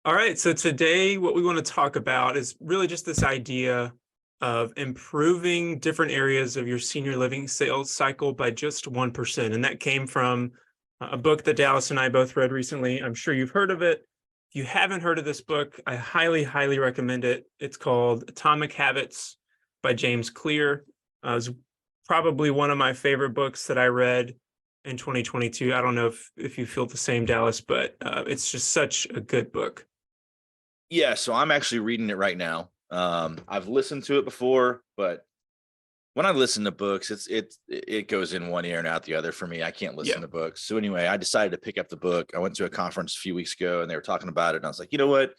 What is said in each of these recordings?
All right, so today what we want to talk about is really just this idea of improving different areas of your senior living sales cycle by just 1%. And that came from a book that Dallas and I both read recently. I'm sure you've heard of it. If you haven't heard of this book, I highly, highly recommend it. It's called Atomic Habits by James Clear. It's probably one of my favorite books that I read in 2022. I don't know if you feel the same, Dallas, but it's just such a good book. Yeah, so I'm actually reading it right now. I've listened to it before, but when I listen to books, it goes in one ear and out the other for me. I can't listen Yeah. to books. So anyway, I decided to pick up the book. I went to a conference a few weeks ago and they were talking about it. And I was like, you know what?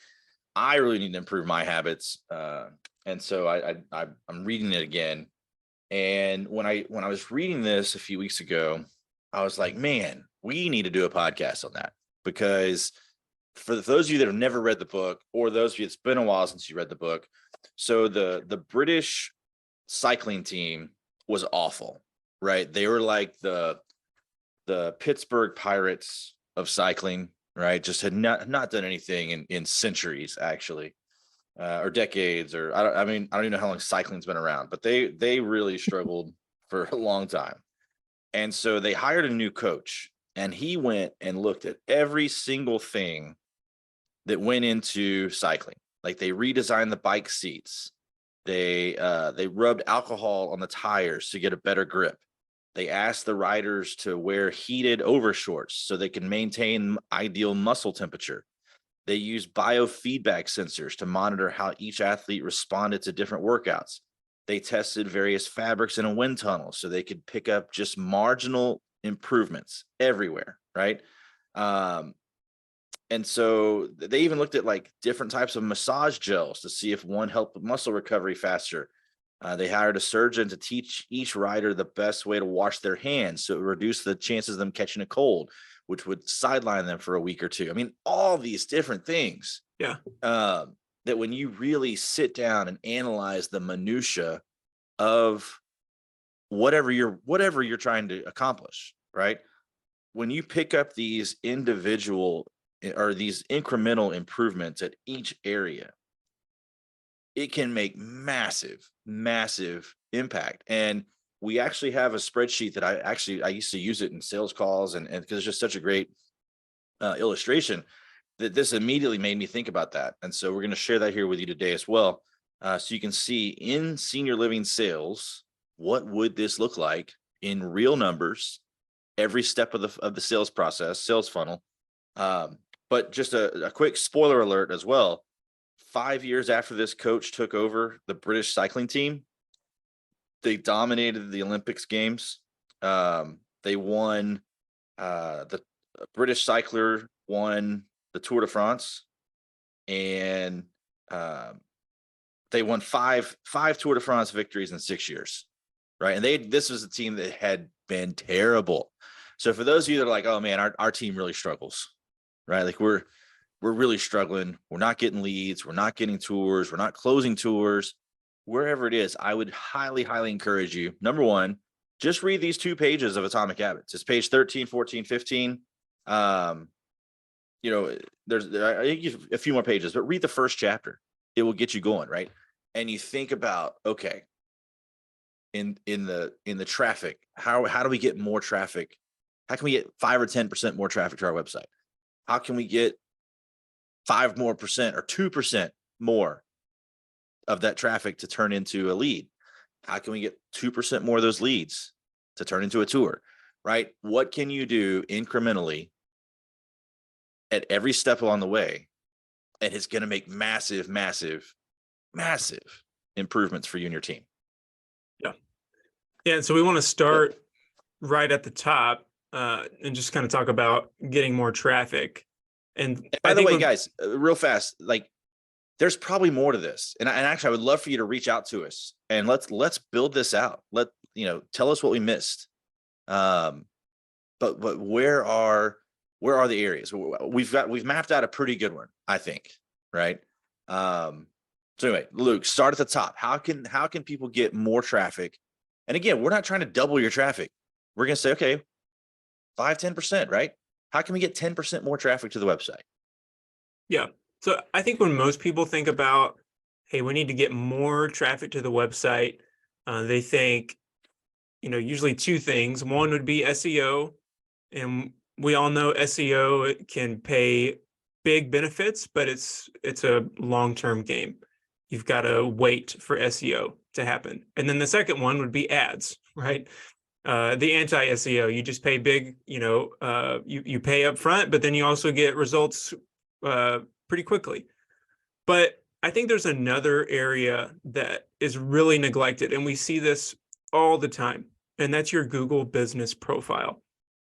I really need to improve my habits. And so I'm reading it again. And when I was reading this a few weeks ago, I was like, man, we need to do a podcast on that because for those of you that have never read the book, or those of you it's been a while since you read the book, so the British cycling team was awful, right? They were like the Pittsburgh Pirates of cycling, right? Just had not done anything in centuries, actually, or decades, or I mean, I don't even know how long cycling's been around, but they really struggled for a long time. And so they hired a new coach, and he went and looked at every single thing that went into cycling. Like they redesigned the bike seats. They rubbed alcohol on the tires to get a better grip. They asked the riders to wear heated overshorts so they can maintain ideal muscle temperature. They used biofeedback sensors to monitor how each athlete responded to different workouts. They tested various fabrics in a wind tunnel so they could pick up just marginal improvements everywhere, right? Um, and so they even looked at like different types of massage gels to see if one helped with muscle recovery faster. They hired a surgeon to teach each rider the best way to wash their hands so it reduced the chances of them catching a cold, which would sideline them for a week or two. I mean, all these different things Yeah. that when you really sit down and analyze the minutia of whatever you're trying to accomplish, right? When you pick up these individual or these incremental improvements at each area, it can make massive impact. And we actually have a spreadsheet that I used to use it in sales calls, and because it's just such a great illustration that this immediately made me think about that. And so we're going to share that here with you today as well. So you can see in senior living sales, what would this look like in real numbers, every step of the sales process, sales funnel. But just a quick spoiler alert as well. 5 years after this coach took over the British cycling team, they dominated the Olympics games. They won, the British cycler won the Tour de France, and they won five Tour de France victories in 6 years, right? And this was a team that had been terrible. So for those of you that are like, oh man, our team really struggles, right? Like we're really struggling. We're not getting leads. We're not getting tours. We're not closing tours. Wherever it is, I would highly encourage you. Number one, just read these 2 pages of Atomic Habits. It's page 13, 14, 15. There's a few more pages, but read the first chapter. It will get you going, right? And you think about, okay, in the traffic, how do we get more traffic? How can we get 5 or 10% more traffic to our website? How can we get 5% more or 2% more of that traffic to turn into a lead? How can we get 2% more of those leads to turn into a tour, right? What can you do incrementally at every step along the way? And it's going to make massive improvements for you and your team. Yeah. Yeah. And so we want to start right at the top and just kind of talk about getting more traffic. And by the way, guys, real fast, like there's probably more to this. And actually, I would love for you to reach out to us and let's build this out. Tell us what we missed. But where are the areas? We've mapped out a pretty good one, I think. Right. So anyway, Luke, start at the top. How can people get more traffic? And again, we're not trying to double your traffic. We're going to say, okay, 5-10%, right? How can we get 10% more traffic to the website? Yeah. So I think when most people think about, hey, we need to get more traffic to the website, they think, usually two things. One would be SEO, and we all know SEO can pay big benefits, but it's a long-term game. You've got to wait for SEO to happen. And then the second one would be ads, right? The anti-SEO, you just pay big, you pay up front, but then you also get results pretty quickly. But I think there's another area that is really neglected, and we see this all the time, and that's your Google Business Profile.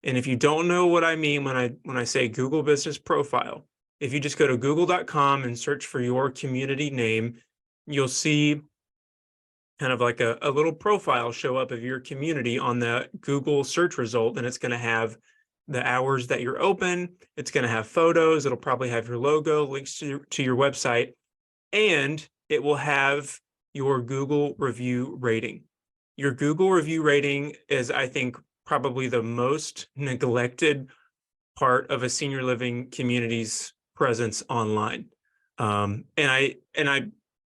And if you don't know what I mean when I say Google Business Profile, if you just go to google.com and search for your community name, you'll see kind of like a little profile show up of your community on the Google search result, and it's going to have the hours that you're open. It's going to have photos. It'll probably have your logo, links to your website, and it will have your Google review rating. Your Google review rating is, I think, probably the most neglected part of a senior living community's presence online. And I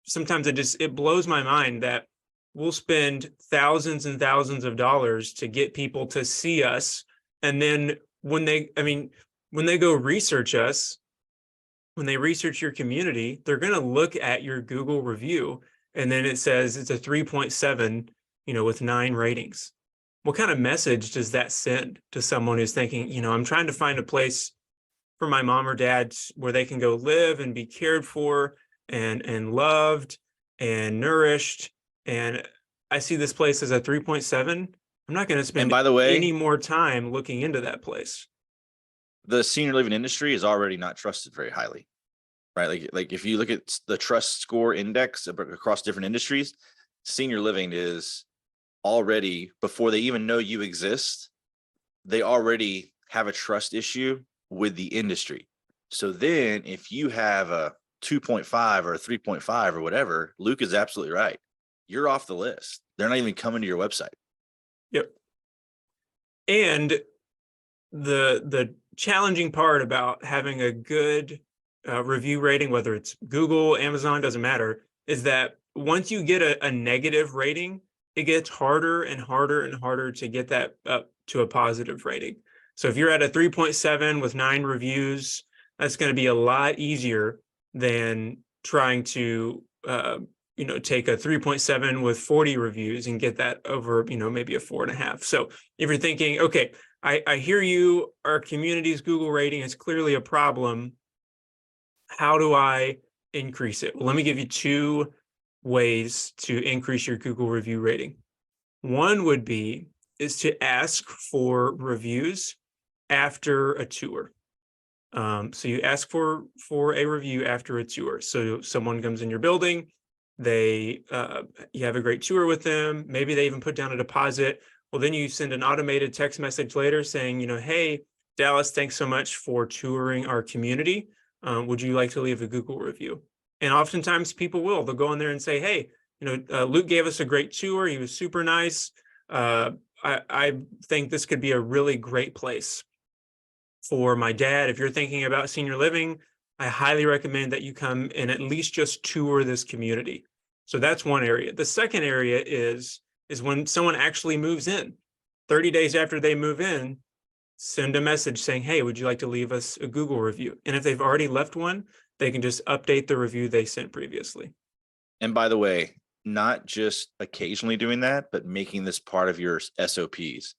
sometimes it blows my mind that we'll spend thousands and thousands of dollars to get people to see us. And then when they go research us, when they research your community, they're going to look at your Google review, and then it says it's a 3.7, with 9 ratings. What kind of message does that send to someone who's thinking, I'm trying to find a place for my mom or dad where they can go live and be cared for and loved and nourished. And I see this place as a 3.7. I'm not going to spend And by the way, any more time looking into that place. the senior living industry is already not trusted very highly, right? Like if you look at the trust score index across different industries, senior living is already, before they even know you exist, they already have a trust issue with the industry. So then if you have a 2.5 or a 3.5 or whatever, Luke is absolutely right. You're off the list. They're not even coming to your website. Yep. And the challenging part about having a good review rating, whether it's Google, Amazon, doesn't matter, is that once you get a negative rating, it gets harder and harder and harder to get that up to a positive rating. So if you're at a 3.7 with 9 reviews, that's going to be a lot easier than trying to take a 3.7 with 40 reviews and get that over, maybe a 4.5. So if you're thinking, okay, I hear you, our community's Google rating is clearly a problem. How do I increase it? Well, let me give you 2 ways to increase your Google review rating. One would be is to ask for reviews after a tour. So you ask for a review after a tour. So someone comes in your building, you have a great tour with them. Maybe they even put down a deposit. Well, then you send an automated text message later saying, hey, Dallas, thanks so much for touring our community. Would you like to leave a Google review? And oftentimes people will. They'll go in there and say, hey, Luke gave us a great tour. He was super nice. I think this could be a really great place for my dad. If you're thinking about senior living, I highly recommend that you come and at least just tour this community. So that's one area. The second area is when someone actually moves in. 30 days after they move in, send a message saying, hey, would you like to leave us a Google review? And if they've already left one, they can just update the review they sent previously. And by the way, not just occasionally doing that, but making this part of your SOPs.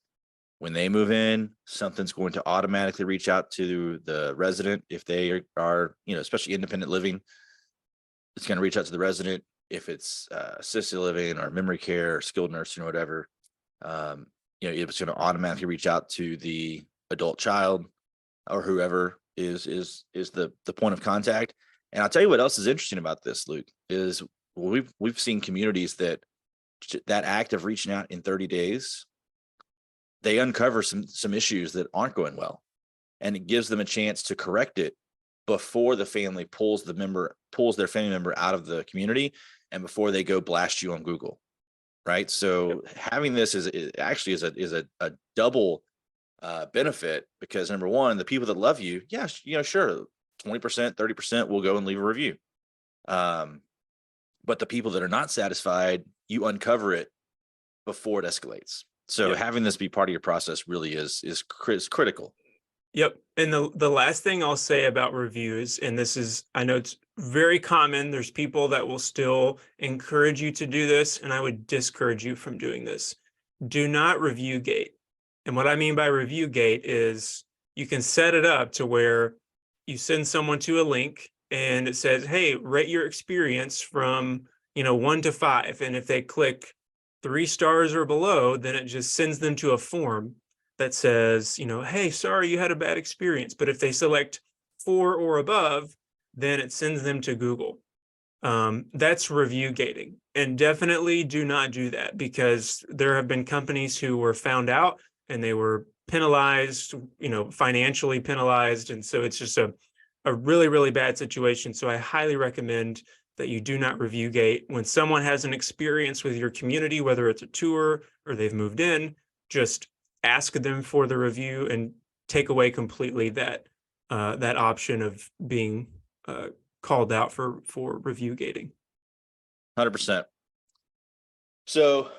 When they move in, something's going to automatically reach out to the resident. If they are, especially independent living, it's going to reach out to the resident. If it's assisted living or memory care or skilled nursing or whatever, it's going to automatically reach out to the adult child or whoever is the point of contact. And I'll tell you what else is interesting about this, Luke, is we've seen communities that act of reaching out in 30 days, they uncover some issues that aren't going well, and it gives them a chance to correct it before the family pulls their family member out of the community and before they go blast you on Google, right? So having this is a double benefit, because number one, the people that love you, sure, 20%, 30% will go and leave a review. But the people that are not satisfied, you uncover it before it escalates. So Yep. having this be part of your process really is critical. Yep. And the last thing I'll say about reviews, and this is, I know it's very common. There's people that will still encourage you to do this, and I would discourage you from doing this. Do not review gate. And what I mean by review gate is you can set it up to where you send someone to a link and it says, hey, rate your experience from, 1 to 5. And if they click 3 stars or below, then it just sends them to a form that says, hey, sorry, you had a bad experience. But if they select 4 or above, then it sends them to Google. That's review gating. And definitely do not do that, because there have been companies who were found out and they were penalized, financially penalized. And so it's just a really, really bad situation. So I highly recommend that you do not review gate. When someone has an experience with your community, whether it's a tour or they've moved in, just ask them for the review and take away completely that option of being called out for review gating. 100%. So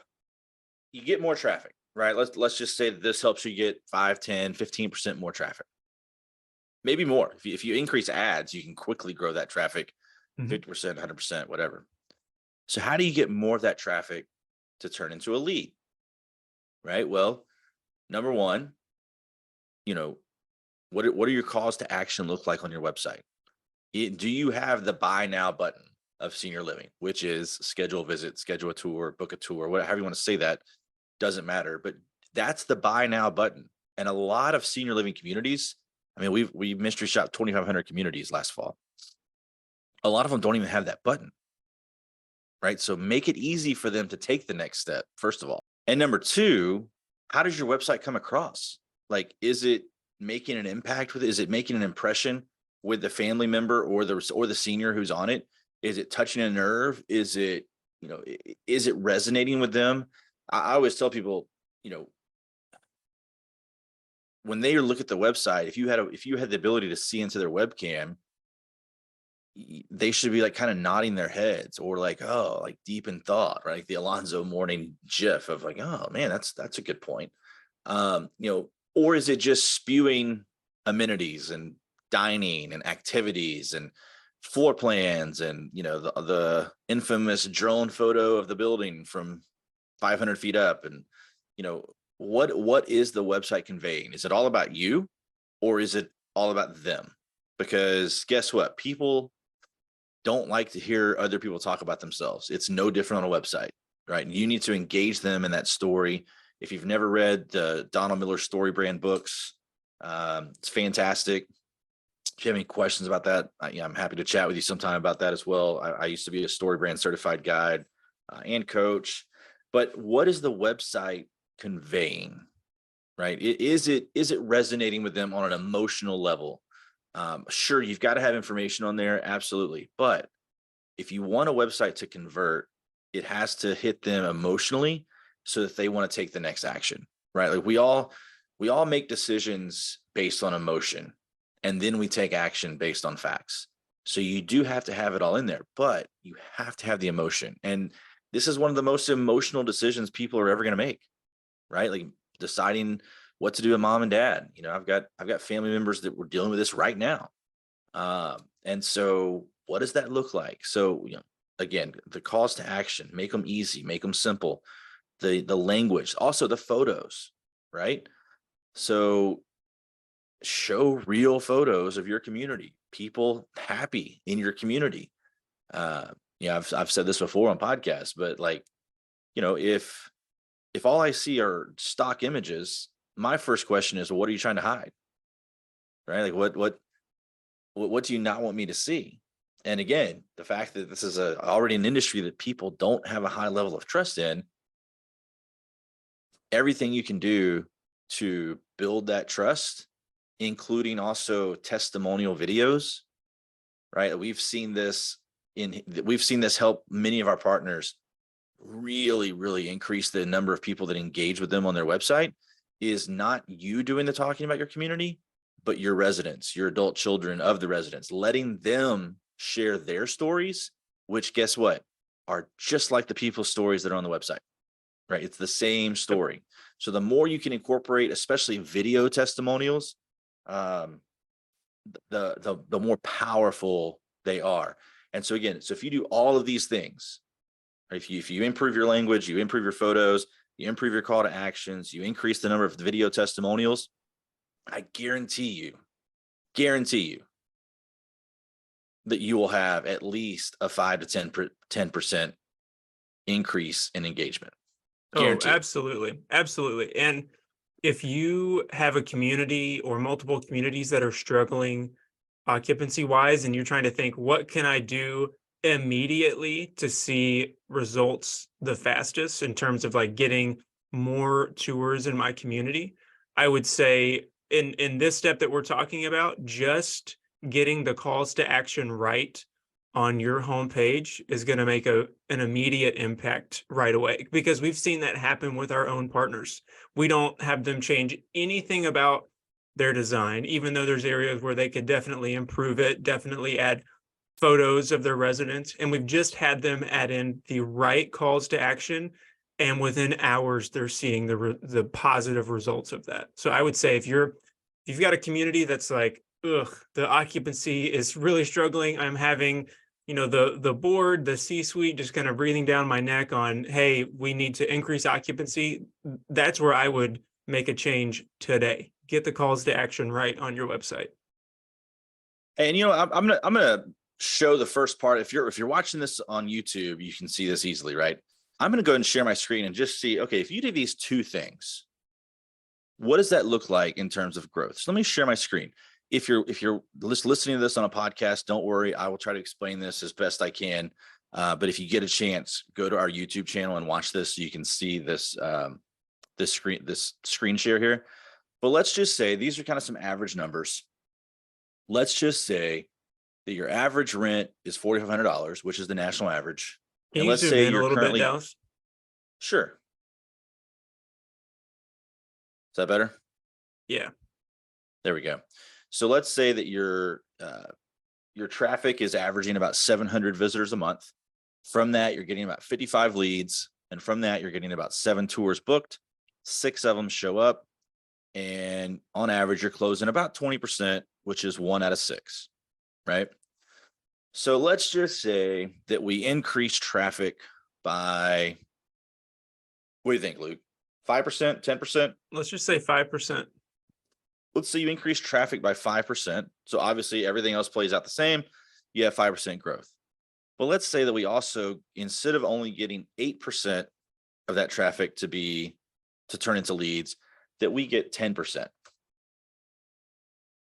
you get more traffic, right? Let's just say that this helps you get 5, 10, 15% more traffic. Maybe more. If you increase ads, you can quickly grow that traffic 50%, 100%, whatever. So how do you get more of that traffic to turn into a lead? Right? Well, number one, what are your calls to action look like on your website? Do you have the buy now button of senior living, which is schedule a visit, schedule a tour, book a tour, whatever you want to say, that doesn't matter, but that's the buy now button. And a lot of senior living communities, I mean, we mystery shop 2,500 communities last fall. A lot of them don't even have that button, right? So make it easy for them to take the next step, first of all. And number two, how does your website come across? Like, is it making an impact with it? Is it making an impression with the family member or the senior who's on it? Is it touching a nerve? Is it, is it resonating with them? I always tell people, when they look at the website, if you had the ability to see into their webcam, they should be like kind of nodding their heads or like, oh, like deep in thought, right? Like the Alonzo Mourning gif of like, oh man, that's a good point. Or is it just spewing amenities and dining and activities and floor plans and, the infamous drone photo of the building from 500 feet up? And, what is the website conveying? Is it all about you, or is it all about them? Because guess what? People don't like to hear other people talk about themselves. It's no different on a website, right? You need to engage them in that story. If you've never read the Donald Miller Story Brand books, it's fantastic. If you have any questions about that, I'm happy to chat with you sometime about that as well. I used to be a Story Brand certified guide and coach. But what is the website conveying, right? Is it resonating with them on an emotional level? Sure, you've got to have information on there, absolutely. But if you want a website to convert, it has to hit them emotionally so that they want to take the next action, right? Like we all make decisions based on emotion, and then we take action based on facts. So you do have to have it all in there, but you have to have the emotion. And this is one of the most emotional decisions people are ever going to make, right? Like deciding what to do with mom and dad. I've got family members that we're dealing with this right now. And so what does that look like? So, again, the calls to action, make them easy, make them simple. The language, also the photos, right? So show real photos of your community, people happy in your community. I've said this before on podcasts, but like, if all I see are stock images, my first question is, well, what are you trying to hide? Right? Like what do you not want me to see? And again, the fact that this is already an industry that people don't have a high level of trust in, everything you can do to build that trust, including also testimonial videos, right? We've seen this help many of our partners really, really increase the number of people that engage with them on their website. Is not you doing the talking about your community, but your residents, your adult children of the residents, letting them share their stories, which guess what, are just like the people's stories that are on the website, right? It's the same story. So the more you can incorporate, especially video testimonials, the more powerful they are. And so again, so if you do all of these things, if you improve your language, you improve your photos, you improve your call to actions, you increase the number of video testimonials, I guarantee you that you will have at least a 5 to 10% increase in engagement. Guaranteed. Oh, absolutely. Absolutely. And if you have a community or multiple communities that are struggling occupancy wise, and you're trying to think, what can I do immediately to see results the fastest in terms of like getting more tours in my community, I would say in this step that we're talking about, just getting the calls to action right on your homepage is going to make an immediate impact right away, because we've seen that happen with our own partners. We don't have them change anything about their design, even though there's areas where they could definitely improve it, definitely add photos of their residents. And we've just had them add in the right calls to action. And within hours, they're seeing the positive results of that. So I would say if you've got a community that's like, ugh, the occupancy is really struggling. I'm having, the board, the C-suite just kind of breathing down my neck on, hey, we need to increase occupancy. That's where I would make a change today. Get the calls to action right on your website. And I'm gonna show the first part. If you're watching this on YouTube, you can see this easily, right? I'm gonna go ahead and share my screen and just see, okay, if you do these two things, what does that look like in terms of growth? So let me share my screen. If you're just listening to this on a podcast, don't worry, I will try to explain this as best I can. But if you get a chance, go to our YouTube channel and watch this so you can see this this screen share here. But let's just say these are kind of some average numbers. Let's just say that your average rent is $4,500, which is the national average. Can and you let's zoom say in a you're little currently, bit, Dallas? Sure. Is that better? Yeah. There we go. So let's say that your traffic is averaging about 700 visitors a month. From that, you're getting about 55 leads. And from that, you're getting about 7 tours booked. 6 of them show up. And on average, you're closing about 20%, which is 1 out of 6, right? So let's just say that we increase traffic by, what do you think, Luke? 5%, 10%? Let's just say 5%. Let's say you increase traffic by 5%. So obviously everything else plays out the same. You have 5% growth. But let's say that we also, instead of only getting 8% of that traffic to turn into leads, that we get 10%.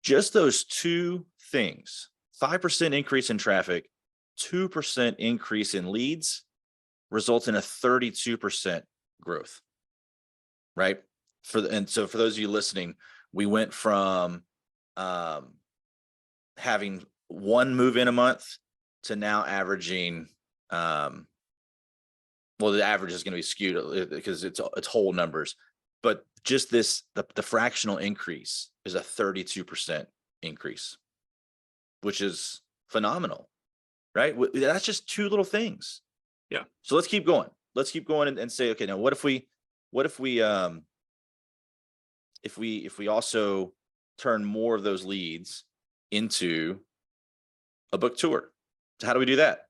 Just those two things, 5% increase in traffic, 2% increase in leads, results in a 32% growth, right? So for those of you listening, we went from having 1 move in a month to now averaging, well, the average is going to be skewed because it's whole numbers, but just the fractional increase is a 32% increase, which is phenomenal, right? That's just 2 little things. Yeah. So let's keep going. Let's keep going and say, okay, now what if we also turn more of those leads into a book tour? So how do we do that?